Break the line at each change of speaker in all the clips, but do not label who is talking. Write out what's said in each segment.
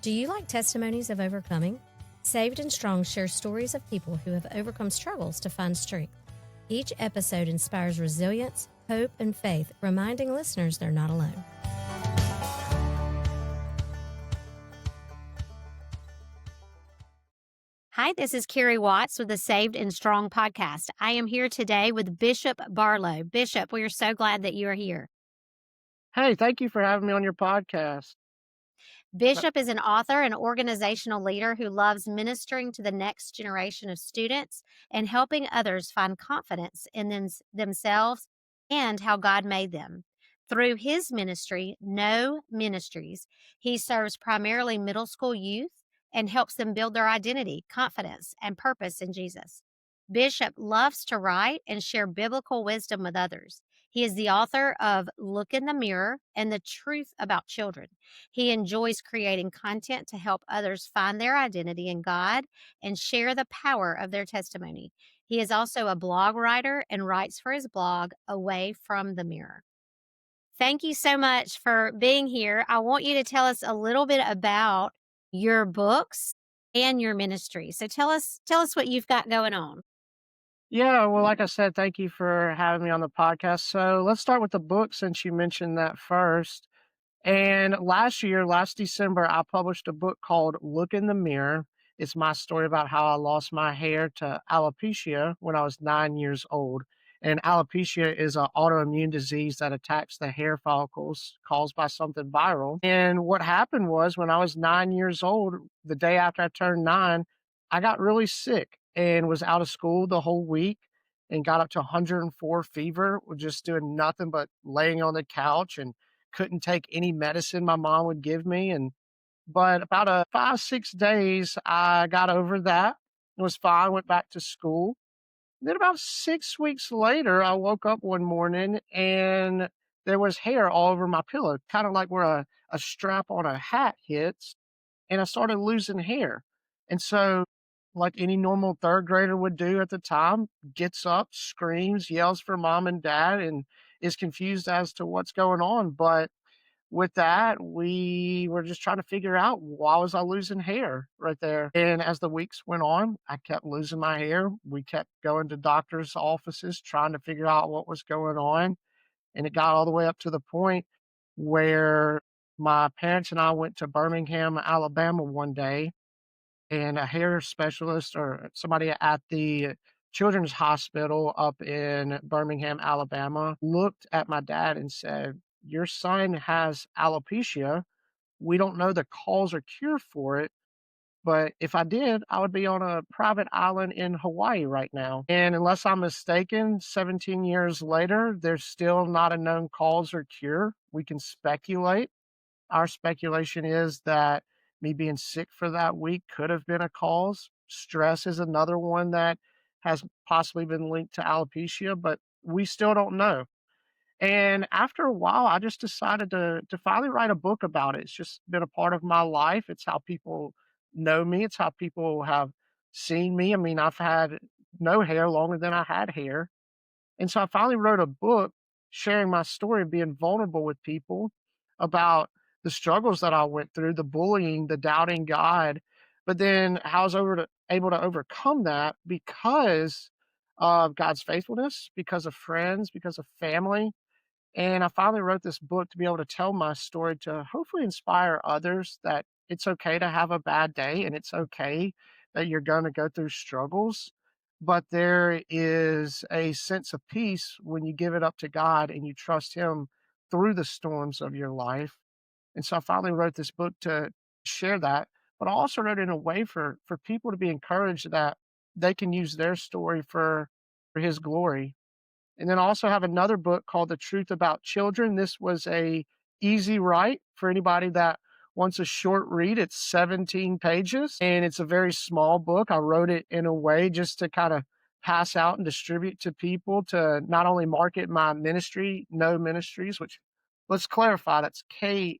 Do you like testimonies of overcoming? Saved and Strong shares stories of people who have overcome struggles to find strength. Each episode inspires resilience, hope, and faith, reminding listeners they're not alone. Hi, this is Carrie Watts with the Saved and Strong podcast. I am here today with Bishop Barlow. Bishop, we are so glad that you are here.
Hey, thank you for having me on your podcast.
Bishop is an author and organizational leader who loves ministering to the next generation of students and helping others find confidence in themselves and how God made them. Through his ministry, Know Ministries, he serves primarily middle school youth and helps them build their identity, confidence, and purpose in Jesus. Bishop loves to write and share biblical wisdom with others. He is the author of Look in the Mirror and the Truth About Children. He enjoys creating content to help others find their identity in God and share the power of their testimony. He is also a blog writer and writes for his blog, Away from the Mirror. Thank you so much for being here. I want you to tell us a little bit about your books and your ministry. So tell us what you've got going on.
Yeah, well, like I said, thank you for having me on the podcast. So let's start with the book since you mentioned that first. And last December, I published a book called Look in the Mirror. It's my story about how I lost my hair to alopecia when I was 9 years old. And alopecia is an autoimmune disease that attacks the hair follicles caused by something viral. And what happened was when I was 9 years old, the day after I turned nine, I got really sick and was out of school the whole week and got up to 104 fever, with just doing nothing but laying on the couch and couldn't take any medicine my mom would give me. But about 5, 6 days, I got over that. It was fine, went back to school. Then about 6 weeks later, I woke up one morning and there was hair all over my pillow, kind of like where a strap on a hat hits. And I started losing hair. And so, like any normal third grader would do at the time, gets up, screams, yells for mom and dad, and is confused as to what's going on. But with that, we were just trying to figure out why was I losing hair right there. And as the weeks went on, I kept losing my hair. We kept going to doctors' offices trying to figure out what was going on. And it got all the way up to the point where my parents and I went to Birmingham, Alabama one day, and a hair specialist or somebody at the children's hospital up in Birmingham, Alabama, looked at my dad and said, "Your son has alopecia. We don't know the cause or cure for it, but if I did, I would be on a private island in Hawaii right now." And unless I'm mistaken, 17 years later, there's still not a known cause or cure. We can speculate. Our speculation is that me being sick for that week could have been a cause. Stress is another one that has possibly been linked to alopecia, but we still don't know. And after a while, I just decided to finally write a book about it. It's just been a part of my life. It's how people know me. It's how people have seen me. I mean, I've had no hair longer than I had hair. And so I finally wrote a book sharing my story, being vulnerable with people about the struggles that I went through, the bullying, the doubting God, but then how I was able to overcome that because of God's faithfulness, because of friends, because of family. And I finally wrote this book to be able to tell my story to hopefully inspire others that it's okay to have a bad day and it's okay that you're going to go through struggles. But there is a sense of peace when you give it up to God and you trust Him through the storms of your life. And so I finally wrote this book to share that, but I also wrote it in a way for people to be encouraged that they can use their story for His glory. And then I also have another book called The Truth About Children. This was a easy write for anybody that wants a short read. It's 17 pages and it's a very small book. I wrote it in a way just to kind of pass out and distribute to people to not only market my ministry, Know Ministries, which let's clarify, that's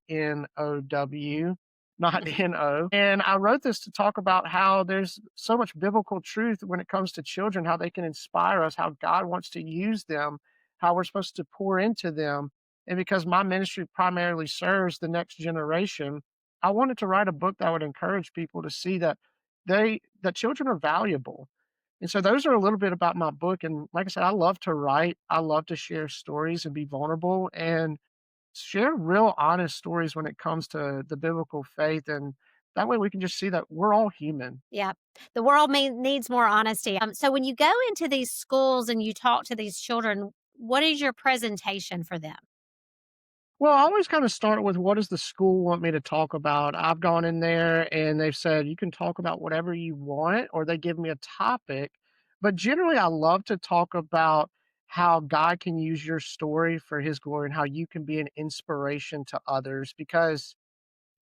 Know, not N-O. And I wrote this to talk about how there's so much biblical truth when it comes to children, how they can inspire us, how God wants to use them, how we're supposed to pour into them. And because my ministry primarily serves the next generation, I wanted to write a book that would encourage people to see that children are valuable. And so those are a little bit about my book. And like I said, I love to write. I love to share stories and be vulnerable and share real honest stories when it comes to the biblical faith. And that way we can just see that we're all human.
Yeah. The world needs more honesty. So when you go into these schools and you talk to these children, what is your presentation for them?
Well, I always kind of start with what does the school want me to talk about? I've gone in there and they've said you can talk about whatever you want, or they give me a topic. But generally, I love to talk about how God can use your story for his glory and how you can be an inspiration to others because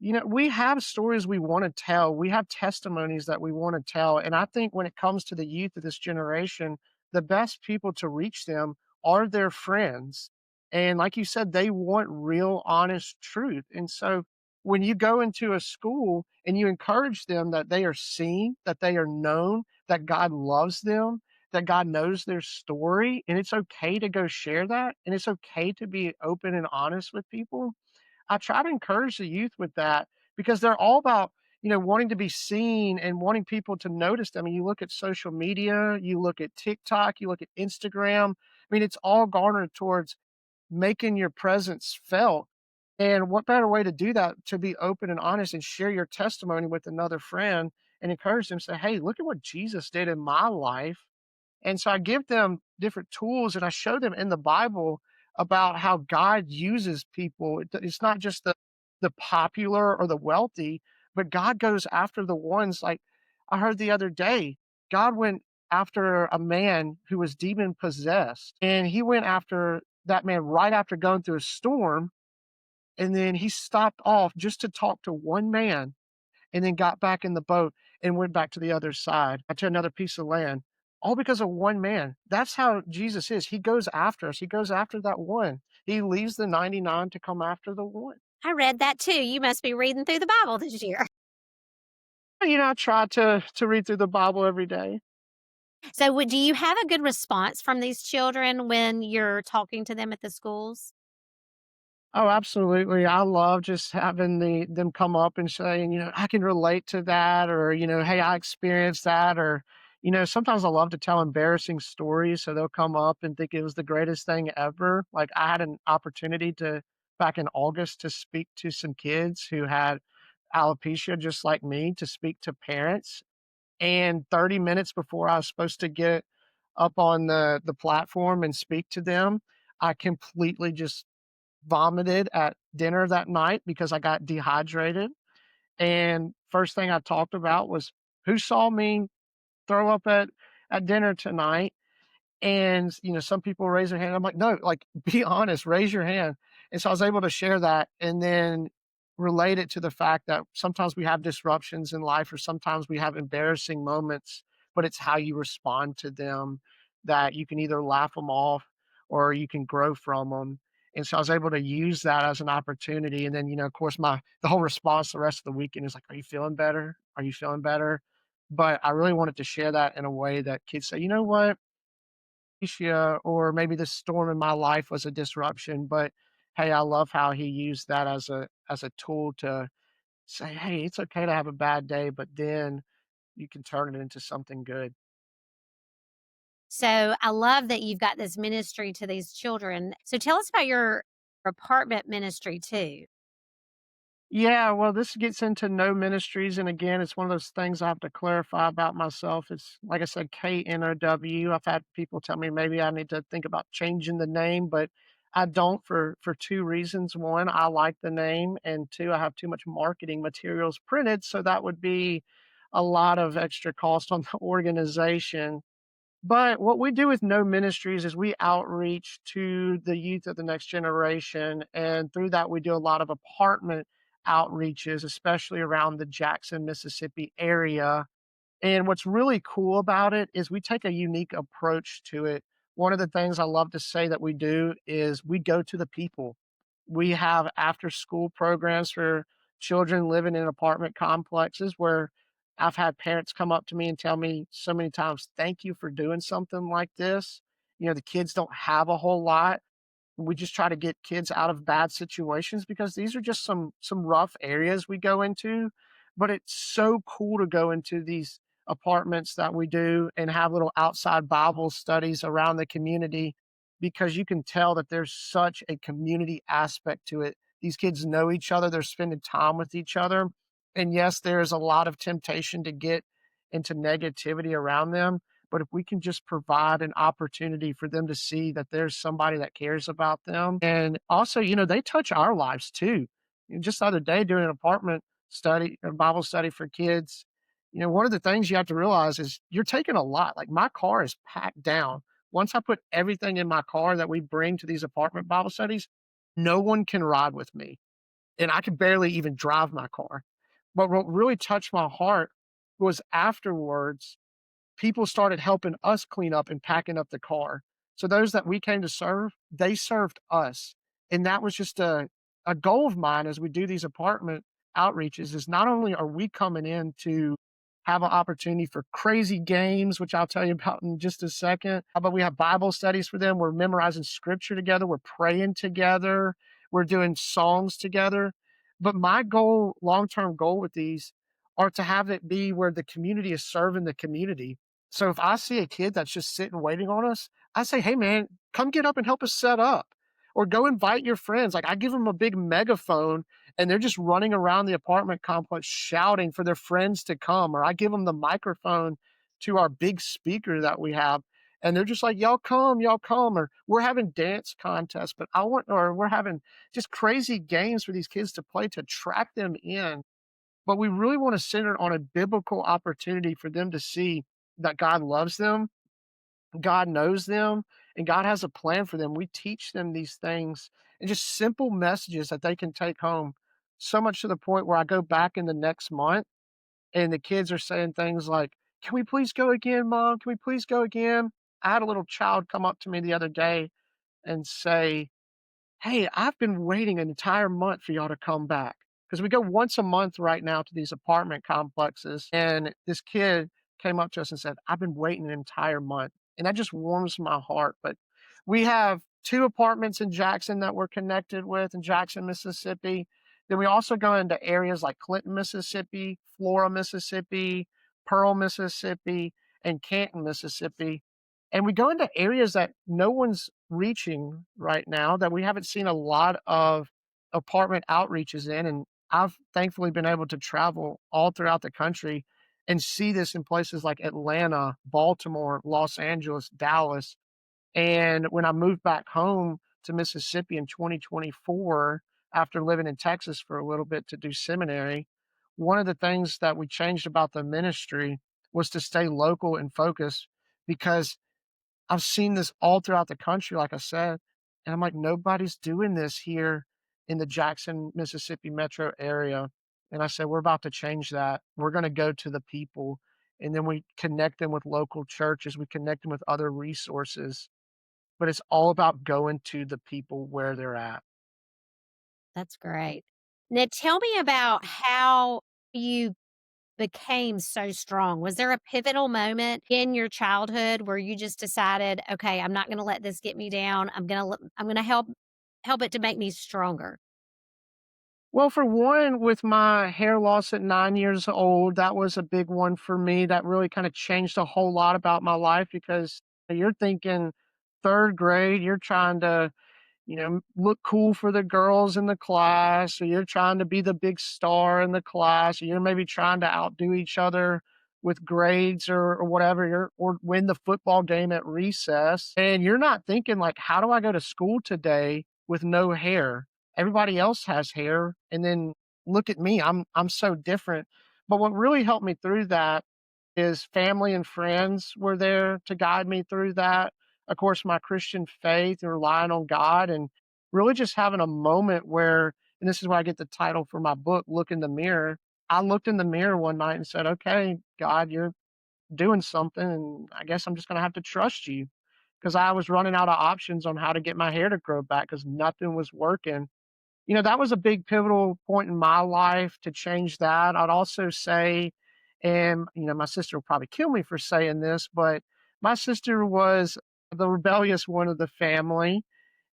we have stories we wanna tell. We have testimonies that we wanna tell, and I think when it comes to the youth of this generation, the best people to reach them are their friends. And like you said, they want real, honest truth. And so when you go into a school and you encourage them that they are seen, that they are known, that God loves them, that God knows their story, and it's okay to go share that, and it's okay to be open and honest with people, I try to encourage the youth with that because they're all about, wanting to be seen and wanting people to notice them. I mean, you look at social media, you look at TikTok, you look at Instagram. I mean, it's all garnered towards making your presence felt. And what better way to do that to be open and honest and share your testimony with another friend and encourage them, say, hey, look at what Jesus did in my life. And so I give them different tools and I show them in the Bible about how God uses people. It's not just the popular or the wealthy, but God goes after the ones like I heard the other day, God went after a man who was demon possessed. And he went after that man right after going through a storm. And then he stopped off just to talk to one man and then got back in the boat and went back to the other side, to another piece of land, all because of one man. That's how Jesus is. He goes after us. He goes after that one. He leaves the 99 to come after the one.
I read that too. You must be reading through the Bible this year.
I try to read through the Bible every day.
So, do you have a good response from these children when you're talking to them at the schools?
Oh, absolutely. I love just having them come up and saying, I can relate to that or, hey, I experienced that or, sometimes I love to tell embarrassing stories so they'll come up and think it was the greatest thing ever. Like I had an opportunity to back in August to speak to some kids who had alopecia just like me to speak to parents and 30 minutes before I was supposed to get up on the platform and speak to them, I completely just vomited at dinner that night because I got dehydrated, and first thing I talked about was, "Who saw me throw up at dinner tonight?" And, some people raise their hand. I'm like, "No, like, be honest, raise your hand." And so I was able to share that and then relate it to the fact that sometimes we have disruptions in life or sometimes we have embarrassing moments, but it's how you respond to them that you can either laugh them off or you can grow from them. And so I was able to use that as an opportunity. And then, of course, the whole response the rest of the weekend is like, "Are you feeling better? Are you feeling better?" But I really wanted to share that in a way that kids say, "You know what? Or maybe the storm in my life was a disruption, but hey, I love how he used that as a tool to say, hey, it's okay to have a bad day, but then you can turn it into something good."
So, I love that you've got this ministry to these children. So, tell us about your apartment ministry too.
Yeah, well, this gets into Know Ministries, and again, it's one of those things I have to clarify about myself. It's like I said, KNOW. I've had people tell me maybe I need to think about changing the name, but I don't for two reasons. One, I like the name, and two, I have too much marketing materials printed, so that would be a lot of extra cost on the organization. But what we do with No Ministries is we outreach to the youth of the next generation. And through that, we do a lot of apartment outreaches, especially around the Jackson, Mississippi area. And what's really cool about it is we take a unique approach to it. One of the things I love to say that we do is we go to the people. We have after school programs for children living in apartment complexes where I've had parents come up to me and tell me so many times, thank you for doing something like this. The kids don't have a whole lot. We just try to get kids out of bad situations because these are just some rough areas we go into, but it's so cool to go into these apartments that we do and have little outside Bible studies around the community because you can tell that there's such a community aspect to it. These kids know each other, they're spending time with each other. And yes, there's a lot of temptation to get into negativity around them. But if we can just provide an opportunity for them to see that there's somebody that cares about them. And also, they touch our lives too. Just the other day doing an apartment study, a Bible study for kids, one of the things you have to realize is you're taking a lot. Like my car is packed down. Once I put everything in my car that we bring to these apartment Bible studies, no one can ride with me. And I could barely even drive my car. But what really touched my heart was afterwards people started helping us clean up and packing up the car. So those that we came to serve, they served us. And that was just a goal of mine as we do these apartment outreaches is not only are we coming in to have an opportunity for crazy games, which I'll tell you about in just a second, but we have Bible studies for them. We're memorizing scripture together. We're praying together. We're doing songs together. But my goal, long-term goal with these are to have it be where the community is serving the community. So if I see a kid that's just sitting waiting on us, I say, "Hey man, come get up and help us set up." Or go invite your friends. Like I give them a big megaphone and they're just running around the apartment complex shouting for their friends to come. Or I give them the microphone to our big speaker that we have. And they're just like, y'all come, y'all come. Or we're having dance contests, but or we're having just crazy games for these kids to play to attract them in, but we really want to center on a biblical opportunity for them to see that God loves them, God knows them, and God has a plan for them. We teach them these things and just simple messages that they can take home. So much to the point where I go back in the next month and the kids are saying things like, "Can we please go again, mom? Can we please go again?" I had a little child come up to me the other day and say, "Hey, I've been waiting an entire month for y'all to come back because we go once a month right now to these apartment complexes." And this kid came up to us and said, "I've been waiting an entire month." And that just warms my heart. But we have 2 apartments in Jackson that we're connected with in Jackson, Mississippi. Then we also go into areas like Clinton, Mississippi, Flora, Mississippi, Pearl, Mississippi, and Canton, Mississippi. And we go into areas that no one's reaching right now, that we haven't seen a lot of apartment outreaches in, and I've thankfully been able to travel all throughout the country and see this in places like Atlanta, Baltimore, Los Angeles, Dallas, and when I moved back home to Mississippi in 2024 after living in Texas for a little bit to do seminary, one of the things that we changed about the ministry was to stay local and focused because I've seen this all throughout the country, like I said, and I'm like, nobody's doing this here in the Jackson, Mississippi metro area. And I said, we're about to change that. We're going to go to the people. And then we connect them with local churches, we connect them with other resources. But it's all about going to the people where they're at.
That's great. Now tell me about how you became so strong. Was there a pivotal moment in your childhood where you just decided, "Okay, I'm not gonna let this get me down. I'm gonna help it to make me stronger."
Well, for one, with my hair loss at 9 years old, that was a big one for me. That really kind of changed a whole lot about my life because you're thinking third grade, you're trying to look cool for the girls in the class, or you're trying to be the big star in the class, or you're maybe trying to outdo each other with grades or whatever, or win the football game at recess. And you're not thinking like, how do I go to school today with no hair? Everybody else has hair. And then look at me. I'm so different. But what really helped me through that is family and friends were there to guide me through that. Of course, my Christian faith and relying on God and really just having a moment where, and this is where I get the title for my book, Look in the Mirror. I looked in the mirror one night and said, "Okay, God, you're doing something. And I guess I'm just going to have to trust you." Because I was running out of options on how to get my hair to grow back because nothing was working. That was a big pivotal point in my life to change that. I'd also say, and, my sister will probably kill me for saying this, but my sister was the rebellious one of the family.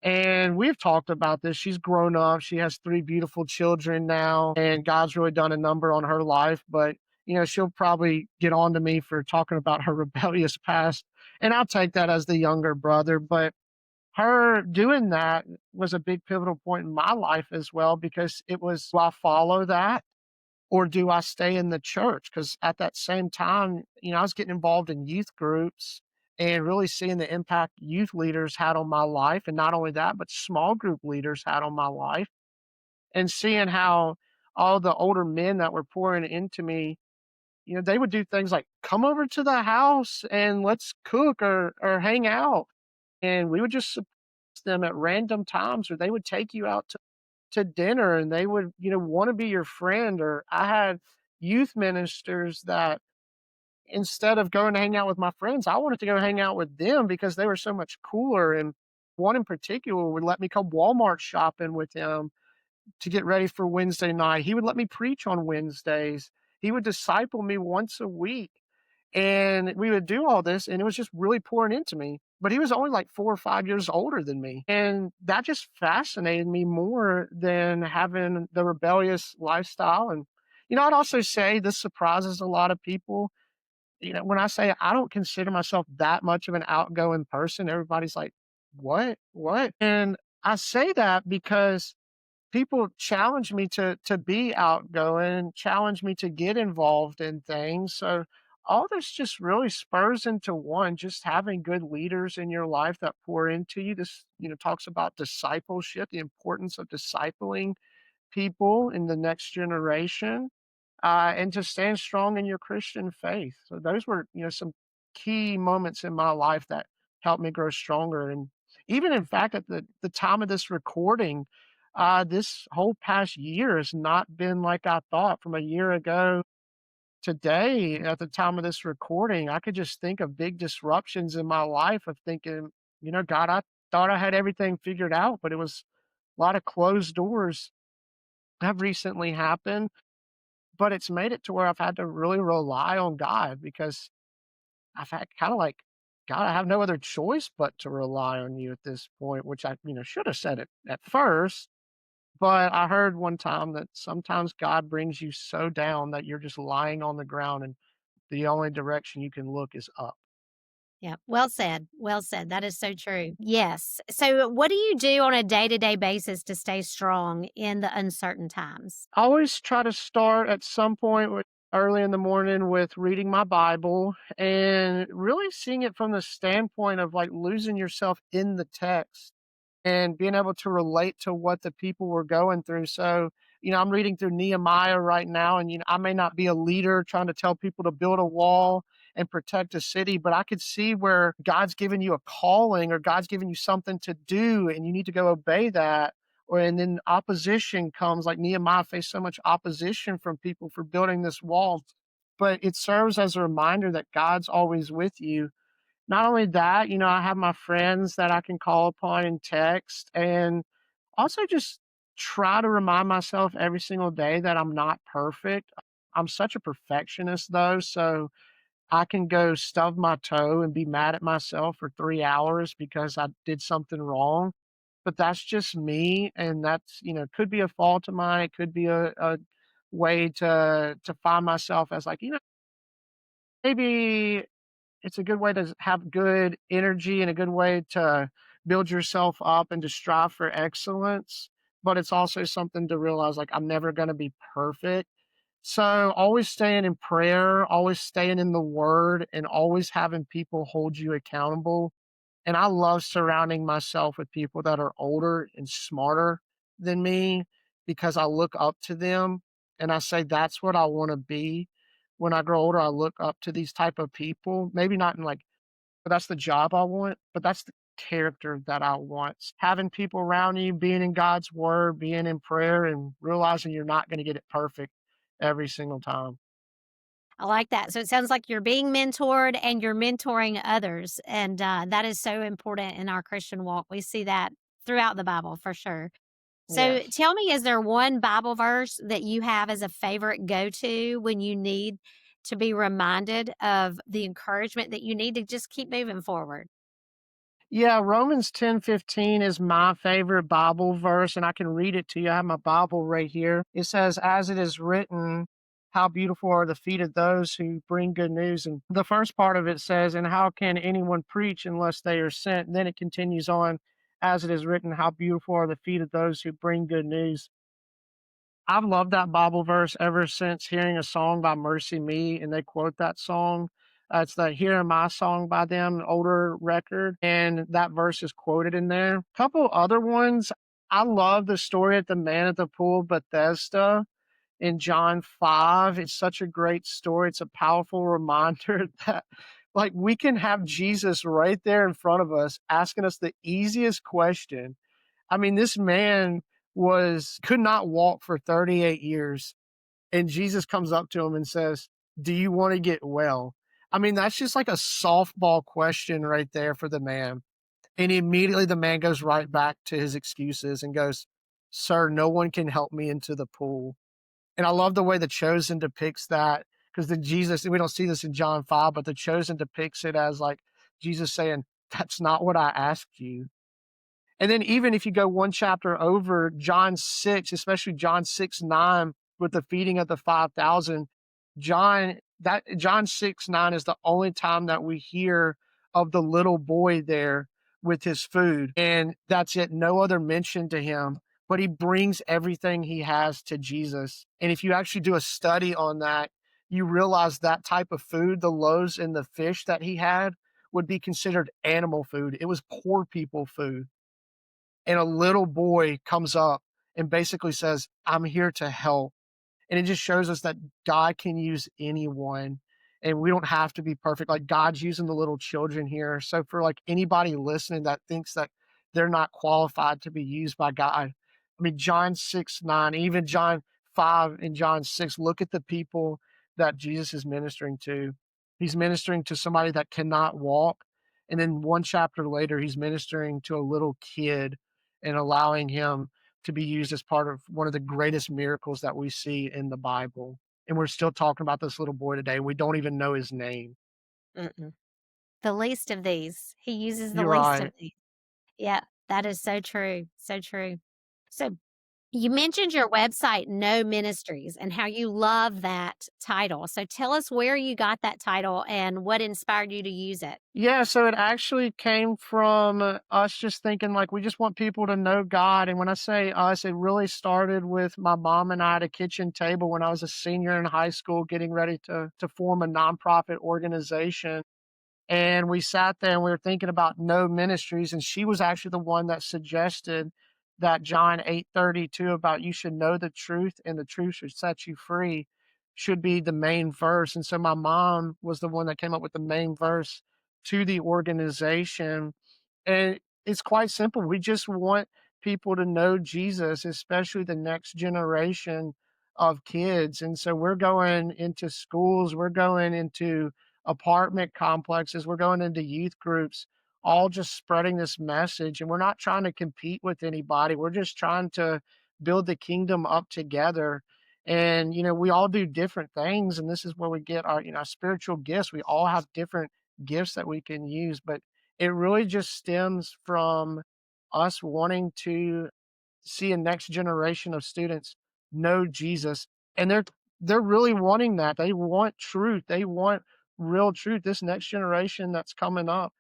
And we've talked about this. She's grown up. She has 3 beautiful children now, and God's really done a number on her life, but, she'll probably get on to me for talking about her rebellious past, and I'll take that as the younger brother, but her doing that was a big pivotal point in my life as well because it was, do I follow that or do I stay in the church? Because at that same time, I was getting involved in youth groups and really seeing the impact youth leaders had on my life. And not only that, but small group leaders had on my life. And seeing how all the older men that were pouring into me, they would do things like come over to the house and let's cook or hang out. And we would just surprise them at random times, or they would take you out to dinner and they would, want to be your friend. Or I had youth ministers that instead of going to hang out with my friends, I wanted to go hang out with them because they were so much cooler. And one in particular would let me come Walmart shopping with him to get ready for Wednesday night. He would let me preach on Wednesdays. He would disciple me once a week. And we would do all this, and it was just really pouring into me. But he was only like 4 or 5 years older than me. And that just fascinated me more than having the rebellious lifestyle. And, I'd also say this surprises a lot of people. When I say I don't consider myself that much of an outgoing person, everybody's like, what? What? And I say that because people challenge me to be outgoing, challenge me to get involved in things. So all this just really spurs into one, just having good leaders in your life that pour into you. This, talks about discipleship, the importance of discipling people in the next generation, and to stand strong in your Christian faith. So those were, some key moments in my life that helped me grow stronger. And even in fact, at the time of this recording, this whole past year has not been like I thought. From a year ago today, at the time of this recording, I could just think of big disruptions in my life of thinking, God, I thought I had everything figured out, but it was a lot of closed doors have recently happened. But it's made it to where I've had to really rely on God because I've had kinda like, "God, I have no other choice but to rely on you at this point," which I, should have said it at first, but I heard one time that sometimes God brings you so down that you're just lying on the ground and the only direction you can look is up.
Yeah, well said. Well said. That is so true. Yes. So, what do you do on a day to day basis to stay strong in the uncertain times?
I always try to start at some point with early in the morning with reading my Bible and really seeing it from the standpoint of, like, losing yourself in the text and being able to relate to what the people were going through. So, I'm reading through Nehemiah right now, and I may not be a leader trying to tell people to build a wall and protect a city, but I could see where God's given you a calling or God's given you something to do, and you need to go obey that. Or and then opposition comes, like Nehemiah faced so much opposition from people for building this wall, but it serves as a reminder that God's always with you. Not only that, I have my friends that I can call upon and text, and also just try to remind myself every single day that I'm not perfect. I'm such a perfectionist though, so I can go stub my toe and be mad at myself for 3 hours because I did something wrong, but that's just me, and that's, could be a fault of mine, it could be a way to find myself as like, maybe it's a good way to have good energy and a good way to build yourself up and to strive for excellence. But it's also something to realize like I'm never going to be perfect. So always staying in prayer, always staying in the word, and always having people hold you accountable. And I love surrounding myself with people that are older and smarter than me because I look up to them and I say that's what I want to be. When I grow older, I look up to these type of people. Maybe not in like, but that's the job I want, but that's the character that I want. Having people around you, being in God's word, being in prayer, and realizing you're not going to get it perfect every single time.
I like that. So, it sounds like you're being mentored and you're mentoring others. And that is so important in our Christian walk. We see that throughout the Bible for sure. So,
Yes.
tell me, is there one Bible verse that you have as a favorite go to when you need to be reminded of the encouragement that you need to just keep moving forward?
Yeah, Romans 10:15 is my favorite Bible verse, and I can read it to you. I have my Bible right here. It says, "As it is written, how beautiful are the feet of those who bring good news." And the first part of it says, "And how can anyone preach unless they are sent?" And then it continues on, "As it is written, how beautiful are the feet of those who bring good news." I've loved that Bible verse ever since hearing a song by Mercy Me, and they quote that song. It's the "Here Am I" song by them, an older record, and that verse is quoted in there. Couple other ones, I love the story at the man at the pool of Bethesda in John 5. It's such a great story. It's a powerful reminder that, like, we can have Jesus right there in front of us asking us the easiest question. I mean, this man could not walk for 38 years, and Jesus comes up to him and says, "Do you wanna get well?" I mean, that's just like a softball question right there for the man, and immediately the man goes right back to his excuses and goes, "Sir, no one can help me into the pool." And I love the way The Chosen depicts that, because the Jesus, we don't see this in John 5, but The Chosen depicts it as, like, Jesus saying, "That's not what I asked you." And then even if you go one chapter over, John 6, especially John 6:9, with the feeding of the 5,000, John 6:9 is the only time that we hear of the little boy there with his food, and that's it, no other mention to him, but he brings everything he has to Jesus. And if you actually do a study on that, you realize that type of food, the loaves and the fish that he had, would be considered animal food. It was poor people food, and a little boy comes up and basically says, "I'm here to help." And it just shows us that God can use anyone, and we don't have to be perfect. Like, God's using the little children here. So for, like, anybody listening that thinks that they're not qualified to be used by God, I mean, John 6:9, even John 5 and John 6, look at the people that Jesus is ministering to. He's ministering to somebody that cannot walk. And then one chapter later, he's ministering to a little kid and allowing him to be used as part of one of the greatest miracles that we see in the Bible. And we're still talking about this little boy today. We don't even know his name.
Mm-mm. The least of these. He uses the
You're
least of
right.
these. Yeah, that is so true, so true. So, you mentioned your website, Know Ministries, and how you love that title. So, tell us where you got that title and what inspired you to use it.
Yeah, so it actually came from us just thinking, like, we just want people to know God. And when I say us, it really started with my mom and I at a kitchen table when I was a senior in high school, getting ready to form a nonprofit organization. And we sat there and we were thinking about Know Ministries, and she was actually the one that suggested that John 8:32 about you should know the truth and the truth should set you free should be the main verse. And so my mom was the one that came up with the main verse to the organization, and it's quite simple. We just want people to know Jesus, especially the next generation of kids. And so we're going into schools, we're going into apartment complexes, we're going into youth groups, all just spreading this message. And we're not trying to compete with anybody. We're just trying to build the kingdom up together. And, we all do different things. And this is where we get our, spiritual gifts. We all have different gifts that we can use. But it really just stems from us wanting to see a next generation of students know Jesus, and they're really wanting that. They want truth. They want real truth. This next generation that's coming up,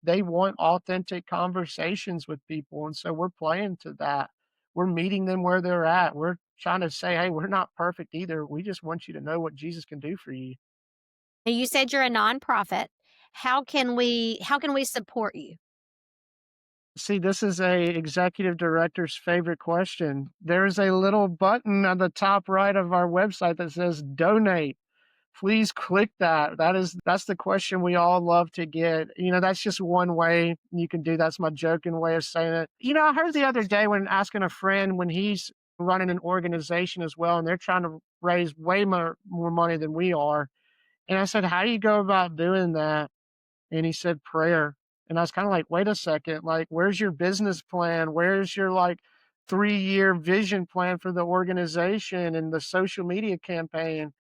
they want authentic conversations with people, and so we're playing to that. We're meeting them where they're at. We're trying to say, "Hey, we're not perfect either. We just want you to know what Jesus can do for you."
And you said you're a nonprofit. How can we support you?
See, this is a executive director's favorite question. There's a little button on the top right of our website that says donate. Please click that. That's the question we all love to get. That's just one way you can do. That's my joking way of saying it. I heard the other day when asking a friend when he's running an organization as well, and they're trying to raise way more money than we are. And I said, "How do you go about doing that?" And he said, "Prayer." And I was kinda like, "Wait a second, like, where's your business plan? Where's your, like, 3-year vision plan for the organization and the social media campaign?"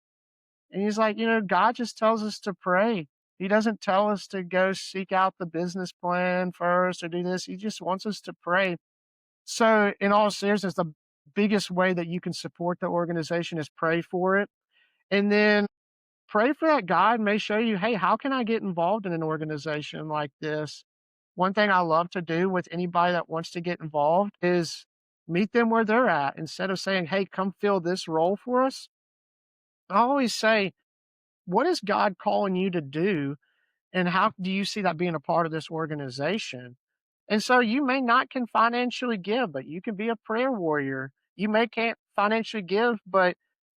And he's like, "God just tells us to pray." He doesn't tell us to go seek out the business plan first or do this. He just wants us to pray. So, in all seriousness, the biggest way that you can support the organization is pray for it. And then pray for that God may show you, hey, how can I get involved in an organization like this? One thing I love to do with anybody that wants to get involved is meet them where they're at. Instead of saying, hey, come fill this role for us, I always say, what is God calling you to do? And how do you see that being a part of this organization? And so you may not can financially give, but you can be a prayer warrior. You may can't financially give, but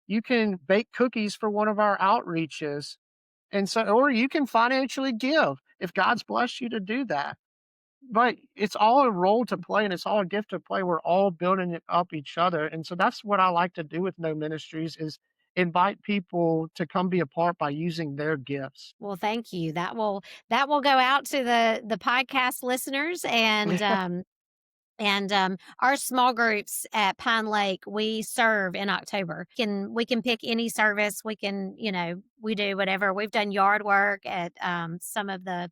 you can bake cookies for one of our outreaches. And so, or you can financially give if God's blessed you to do that. But it's all a role to play and it's all a gift to play. We're all building it up each other. And so that's what I like to do with No Ministries is invite people to come be a part by using their gifts.
Well, thank you. That will go out to the podcast listeners and our small groups at Pine Lake, we serve in October. We can pick any service. We can, we do whatever. We've done yard work at some of the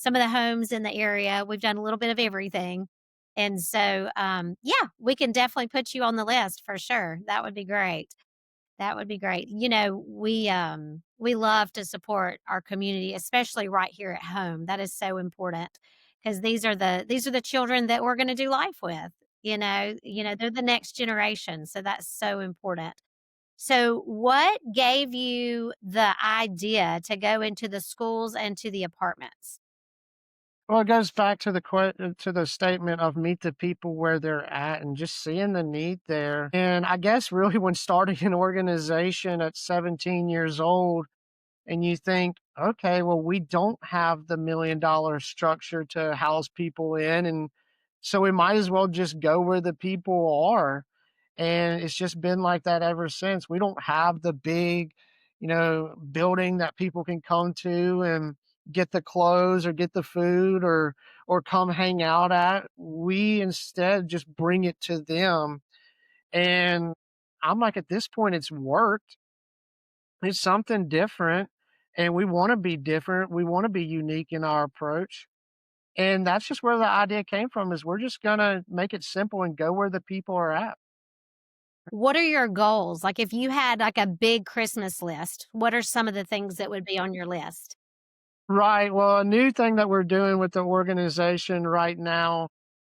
homes in the area. We've done a little bit of everything. And so yeah, we can definitely put you on the list for sure. That would be great. That would be great. We love to support our community, especially right here at home. That is so important because these are the children that we're going to do life with. They're the next generation, so that's so important. So, what gave you the idea to go into the schools and to the apartments?
Well, it goes back to to the statement of meet the people where they're at and just seeing the need there. And I guess really when starting an organization at 17 years old, and you think, okay, well, we don't have the $1 million structure to house people in. And so we might as well just go where the people are. And it's just been like that ever since. We don't have the big, building that people can come to and get the clothes or get the food or come hang out at. We instead just bring it to them. And I'm like, at this point, it's worked. It's something different, and we wanna be different, we wanna be unique in our approach, and that's just where the idea came from, is we're just gonna make it simple and go where the people are at.
What are your goals? Like, if you had, like, a big Christmas list, what are some of the things that would be on your list?
Right. Well, a new thing that we're doing with the organization right now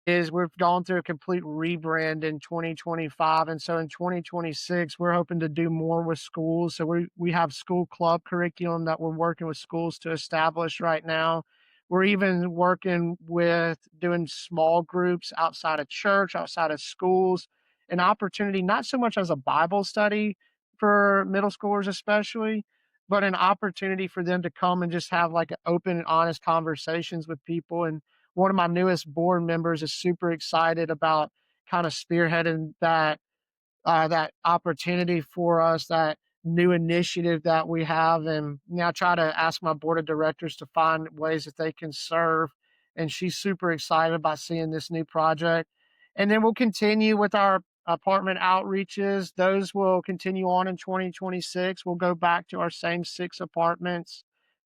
is we've gone through a complete rebrand in 2025. And so in 2026, we're hoping to do more with schools. So we have school club curriculum that we're working with schools to establish right now. We're even working with doing small groups outside of church, outside of schools, an opportunity, not so much as a Bible study for middle schoolers, especially, but an opportunity for them to come and just have like open and honest conversations with people. And one of my newest board members is super excited about kind of spearheading that opportunity for us, that new initiative that we have. And now try to ask my board of directors to find ways that they can serve. And she's super excited about seeing this new project. And then we'll continue with our apartment outreaches. Those will continue on in 2026. We'll go back to our same 6 apartments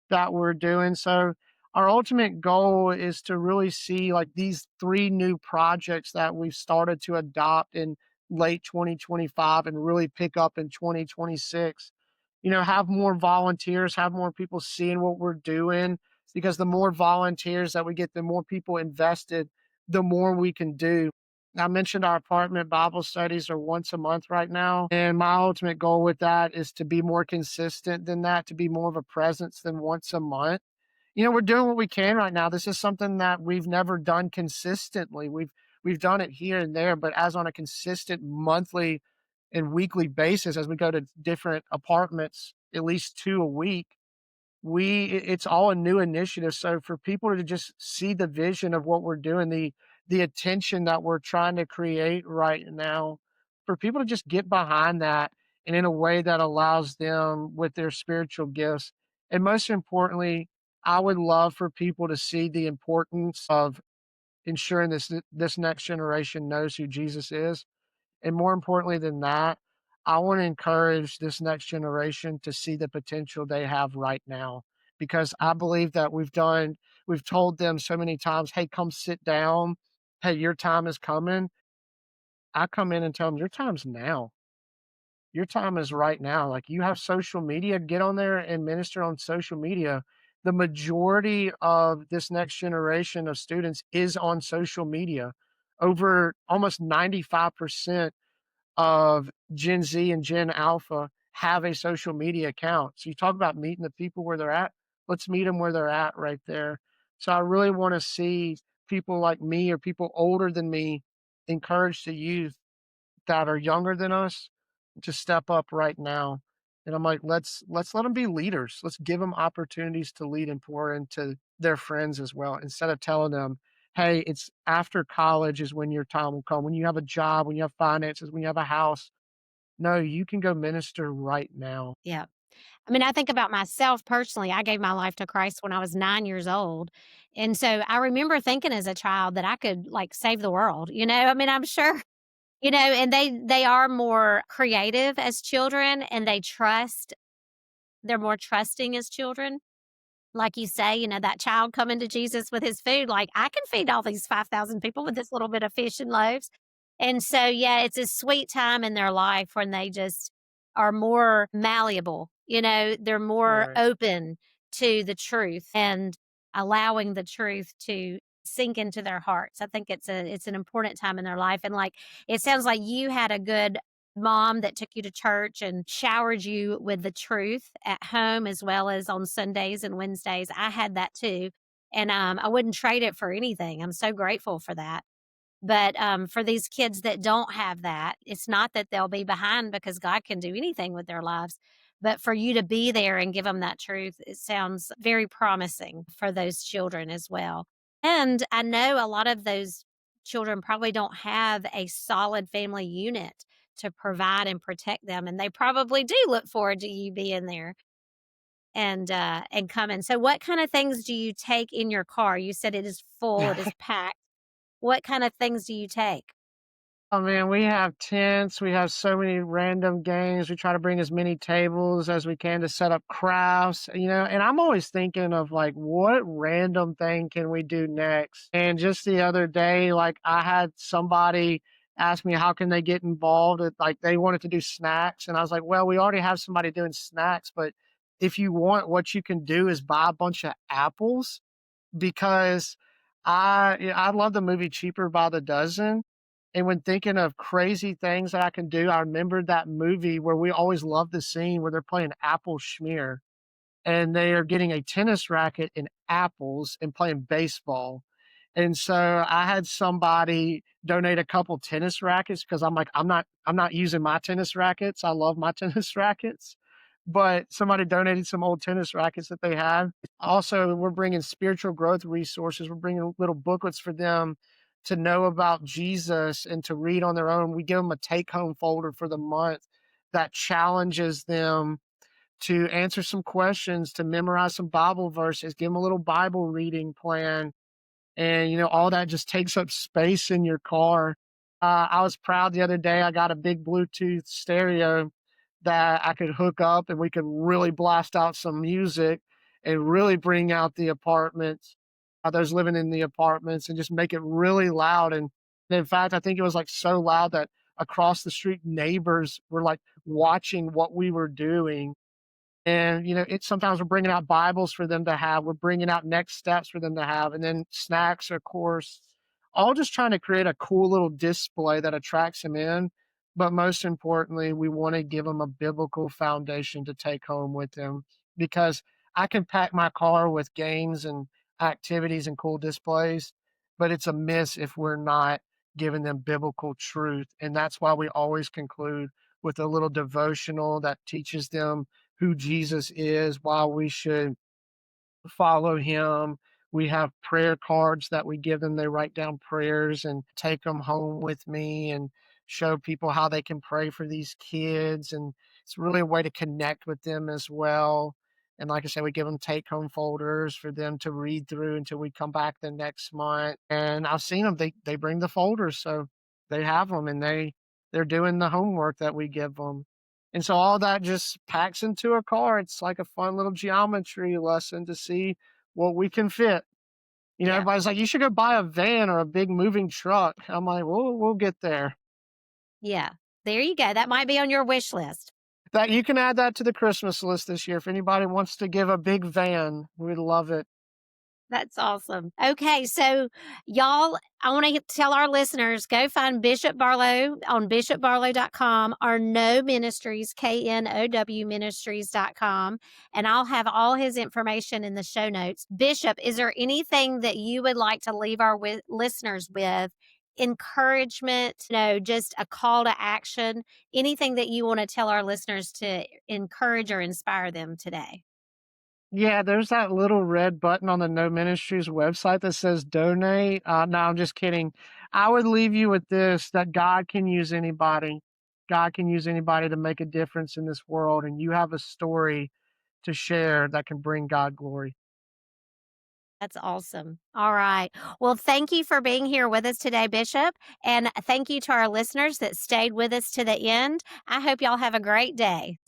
that we're doing. So our ultimate goal is to really see like these 3 new projects that we've started to adopt in late 2025 and really pick up in 2026. Have more volunteers, have more people seeing what we're doing, because the more volunteers that we get, the more people invested, the more we can do. I mentioned our apartment Bible studies are once a month right now. And my ultimate goal with that is to be more consistent than that, to be more of a presence than once a month. We're doing what we can right now. This is something that we've never done consistently. We've done it here and there, but as on a consistent monthly and weekly basis, as we go to different apartments, at least 2 a week, it's all a new initiative. So for people to just see the vision of what we're doing, the attention that we're trying to create right now, for people to just get behind that and in a way that allows them with their spiritual gifts. And most importantly, I would love for people to see the importance of ensuring this next generation knows who Jesus is. And more importantly than that, I want to encourage this next generation to see the potential they have right now. because I believe that we've told them so many times, "Hey, come sit down. Hey, your time is coming." I come in and tell them, "Your time's now. Your time is right now." Like, you have social media, get on there and minister on social media. The majority of this next generation of students is on social media. Over almost 95% of Gen Z and Gen Alpha have a social media account. So you talk about meeting the people where they're at. Let's meet them where they're at right there. So I really want to see people like me or people older than me encourage the youth that are younger than us to step up right now. And I'm like, let's let them be leaders. Let's give them opportunities to lead and pour into their friends as well, instead of telling them, hey, it's after college is when your time will come. When you have a job, when you have finances, when you have a house. No, you can go minister right now.
Yeah. I mean, I think about myself personally. I gave my life to Christ when I was 9 years old. And so I remember thinking as a child that I could like save the world, you know? I mean, I'm sure, and they are more creative as children and they're more trusting as children. Like you say, that child coming to Jesus with his food, like, "I can feed all these 5,000 people with this little bit of fish and loaves." And so, yeah, it's a sweet time in their life when they just are more malleable, they're more
Right.
open to the truth and allowing the truth to sink into their hearts. I think it's an important time in their life, and, like, it sounds like you had a good mom that took you to church and showered you with the truth at home as well as on Sundays and Wednesdays. I had that too, and, I wouldn't trade it for anything. I'm so grateful for that. But, for these kids that don't have that, it's not that they'll be behind because God can do anything with their lives, but for you to be there and give them that truth, it sounds very promising for those children as well. And I know a lot of those children probably don't have a solid family unit to provide and protect them, and they probably do look forward to you being there and coming. So what kind of things do you take in your car? You said it is full, it is packed. What kind of things do you take?
Oh man, we have tents. We have so many random games. We try to bring as many tables as we can to set up crafts, and I'm always thinking of like, what random thing can we do next? And just the other day, like I had somebody ask me how can they get involved. Like they wanted to do snacks. And I was like, well, we already have somebody doing snacks, but if you want, what you can do is buy a bunch of apples because I love the movie Cheaper by the Dozen, and when thinking of crazy things that I can do, I remembered that movie where we always loved the scene where they're playing apple schmear, and they are getting a tennis racket and apples and playing baseball. And so I had somebody donate a couple tennis rackets because I'm like, I'm not using my tennis rackets. I love my tennis rackets. But somebody donated some old tennis rackets that they had. Also, we're bringing spiritual growth resources. We're bringing little booklets for them to know about Jesus and to read on their own. We give them a take home folder for the month that challenges them to answer some questions, to memorize some Bible verses, give them a little Bible reading plan. And, all that just takes up space in your car. I was proud the other day, I got a big Bluetooth stereo that I could hook up and we could really blast out some music and really bring out the apartments, those living in the apartments and just make it really loud. And in fact, I think it was like so loud that across the street neighbors were like watching what we were doing. And, it's sometimes we're bringing out Bibles for them to have. We're bringing out next steps for them to have, and then snacks, of course, all just trying to create a cool little display that attracts them in. But most importantly, we want to give them a biblical foundation to take home with them because I can pack my car with games and activities and cool displays, but it's a miss if we're not giving them biblical truth. And that's why we always conclude with a little devotional that teaches them who Jesus is, why we should follow him. We have prayer cards that we give them. They write down prayers and take them home with me and show people how they can pray for these kids. And it's really a way to connect with them as well. And like I said, we give them take home folders for them to read through until we come back the next month. And I've seen them, they bring the folders. So they have them and they're doing the homework that we give them. And so all that just packs into a car. It's like a fun little geometry lesson to see what we can fit. You know,
Yeah.
everybody's like, "You should go buy a van or a big moving truck." I'm like, "We'll get there."
Yeah. There you go. That might be on your wish list.
That you can add that to the Christmas list this year if anybody wants to give a big van, we'd love it.
That's awesome. Okay, so y'all, I want to tell our listeners go find Bishop Barlow on bishopbarlow.com or Know Ministries, KNOW Ministries.com, and I'll have all his information in the show notes. Bishop, is there anything that you would like to leave our listeners with? Encouragement, just a call to action, anything that you want to tell our listeners to encourage or inspire them today?
Yeah, there's that little red button on the No Ministries website that says donate. No, I'm just kidding. I would leave you with this, that God can use anybody. God can use anybody to make a difference in this world, and you have a story to share that can bring God glory.
That's awesome. All right. Well, thank you for being here with us today, Bishop. And thank you to our listeners that stayed with us to the end. I hope y'all have a great day.